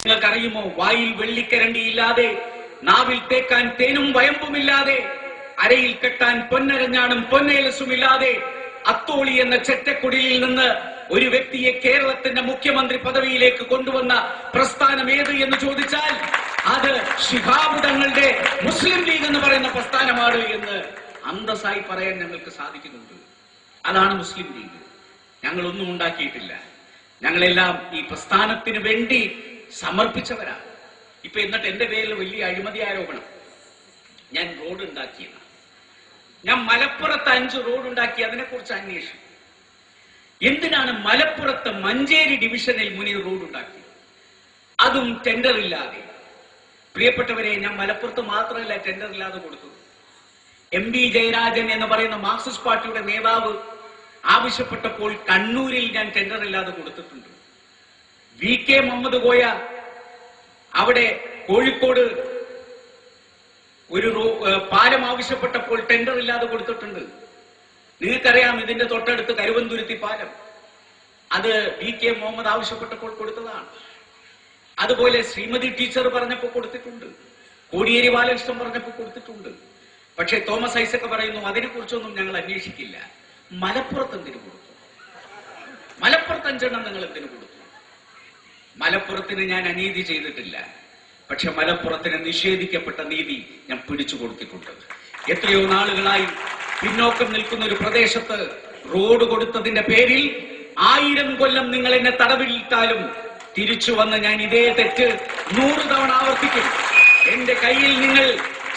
നിങ്ങൾക്കറിയുമോ, വായിൽ വെള്ളിക്കരണ്ടിയില്ലാതെ, നാവിൽ തേക്കാൻ തേനും വയമ്പുമില്ലാതെ, അരയിൽ കെട്ടാൻ പൊന്നരഞ്ഞാണും പൊന്നേലസുമില്ലാതെ അത്തോളി എന്ന ചെറ്റക്കുടിയിൽ നിന്ന് ഒരു വ്യക്തിയെ കേരളത്തിന്റെ മുഖ്യമന്ത്രി പദവിയിലേക്ക് കൊണ്ടുവന്ന പ്രസ്ഥാനം ഏത് എന്ന് ചോദിച്ചാൽ അത് ശിഹാബ് തങ്ങളുടെ മുസ്ലിം ലീഗ് എന്ന് പറയുന്ന പ്രസ്ഥാനമാണ് എന്ന് അന്തസ്സായി പറയാൻ ഞങ്ങൾക്ക് സാധിക്കുന്നുണ്ട്. അതാണ് മുസ്ലിം ലീഗ്. ഞങ്ങളൊന്നും ഉണ്ടാക്കിയിട്ടില്ല. ഞങ്ങളെല്ലാം ഈ പ്രസ്ഥാനത്തിന് വേണ്ടി സമർപ്പിച്ചവരാണ്. ഇപ്പൊ എന്നിട്ട് എന്റെ പേരിൽ വലിയ അഴിമതി ആരോപണം. ഞാൻ റോഡ് ഉണ്ടാക്കിയതാണ്. ഞാൻ മലപ്പുറത്ത് 5 റോഡ് ഉണ്ടാക്കി. അതിനെക്കുറിച്ച് അന്വേഷിച്ചു. എന്തിനാണ് മലപ്പുറത്ത് മഞ്ചേരി ഡിവിഷനിൽ മുനീർ റോഡ് ഉണ്ടാക്കി? അതും ടെൻഡർ ഇല്ലാതെ. പ്രിയപ്പെട്ടവരെ, ഞാൻ മലപ്പുറത്ത് മാത്രമല്ല ടെൻഡർ ഇല്ലാതെ കൊടുത്തത്. MP ജയരാജൻ എന്ന് പറയുന്ന മാർക്സിസ്റ്റ് പാർട്ടിയുടെ നേതാവ് ആവശ്യപ്പെട്ടപ്പോൾ കണ്ണൂരിൽ ഞാൻ ടെൻഡർ ഇല്ലാതെ കൊടുത്തിട്ടുണ്ട്. VK മുഹമ്മദ് കോയ അവിടെ കോഴിക്കോട് ഒരു പാലം ആവശ്യപ്പെട്ടപ്പോൾ ടെൻഡർ ഇല്ലാതെ കൊടുത്തിട്ടുണ്ട്. നിങ്ങൾക്കറിയാം, ഇതിന്റെ തൊട്ടടുത്ത് കരുവന്തുരുത്തി പാലം, അത് VK മുഹമ്മദ് ആവശ്യപ്പെട്ടപ്പോൾ കൊടുത്തതാണ്. അതുപോലെ ശ്രീമതി ടീച്ചർ പറഞ്ഞപ്പോൾ കൊടുത്തിട്ടുണ്ട്. കോടിയേരി ബാലകൃഷ്ണൻ പറഞ്ഞപ്പോൾ കൊടുത്തിട്ടുണ്ട്. പക്ഷേ തോമസ് ഐസക് പറയുന്നു അതിനെക്കുറിച്ചൊന്നും ഞങ്ങൾ അന്വേഷിക്കില്ല. മലപ്പുറത്ത് എന്തിനു കൊടുത്തു? മലപ്പുറത്ത് 5 എണ്ണം നിങ്ങൾ എന്തിനു കൊടുത്തു? മലപ്പുറത്തിന് ഞാൻ അനീതി ചെയ്തിട്ടില്ല. പക്ഷെ മലപ്പുറത്തിന് നിഷേധിക്കപ്പെട്ട നീതി ഞാൻ പിടിച്ചു കൊടുത്തിട്ടുണ്ട്. എത്രയോ നാളുകളായി പിന്നോക്കം നിൽക്കുന്ന ഒരു പ്രദേശത്ത് റോഡ് കൊടുത്തതിന്റെ പേരിൽ 1000 കൊല്ലം നിങ്ങൾ എന്നെ തടവിലിട്ടാലും തിരിച്ചു വന്ന് ഞാൻ ഇതേ തെറ്റ് 100 തവണ ആവർത്തിക്കും. എന്റെ കയ്യിൽ നിങ്ങൾ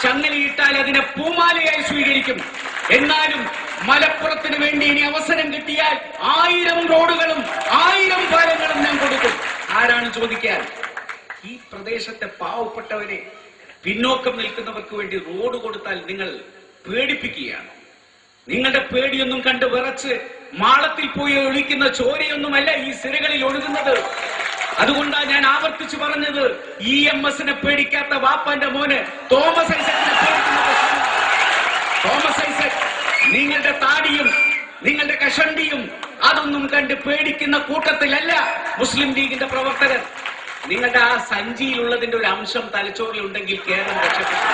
ചങ്ങലയിട്ടാൽ അതിനെ പൂമാലയായി സ്വീകരിക്കും. എന്നാലും മലപ്പുറത്തിന് വേണ്ടി ഇനി അവസരം കിട്ടിയാൽ 1000 റോഡുകളും 1000 പാലങ്ങളും ഞാൻ കൊടുക്കും. ആരാണ് ചോദിക്കാൻ? ഈ പ്രദേശത്തെ പാവപ്പെട്ടവരെ, പിന്നോക്കം നിൽക്കുന്നവർക്ക് വേണ്ടി റോഡ് കൊടുത്താൽ നിങ്ങൾ പേടിപ്പിക്കുകയാണ്. നിങ്ങളുടെ പേടിയൊന്നും കണ്ട് വിറച്ച് മാളത്തിൽ പോയി ഒഴിക്കുന്ന ചോരയൊന്നുമല്ല ഈ സിരകളിൽ ഒഴുകുന്നത്. അതുകൊണ്ടാണ് ഞാൻ ആവർത്തിച്ചു പറഞ്ഞത്, EMSനെ പേടിക്കാത്ത വാപ്പാന്റെ മോന് തോമസ് ഐസക്കിനെ പേടിക്കുന്നത്. തോമസ് ഐസക് നിങ്ങളുടെ താടിയും നിങ്ങളുടെ കഷണ്ടിയും അതൊന്നും കണ്ട് പേടിക്കുന്ന കൂട്ടത്തിലല്ല മുസ്ലിം ലീഗിന്റെ പ്രവർത്തകർ. നിങ്ങളുടെ ആ സഞ്ചിയിലുള്ളതിന്റെ ഒരു അംശം തലച്ചോറിലുണ്ടെങ്കിൽ കേരളം രക്ഷപ്പെട്ടു.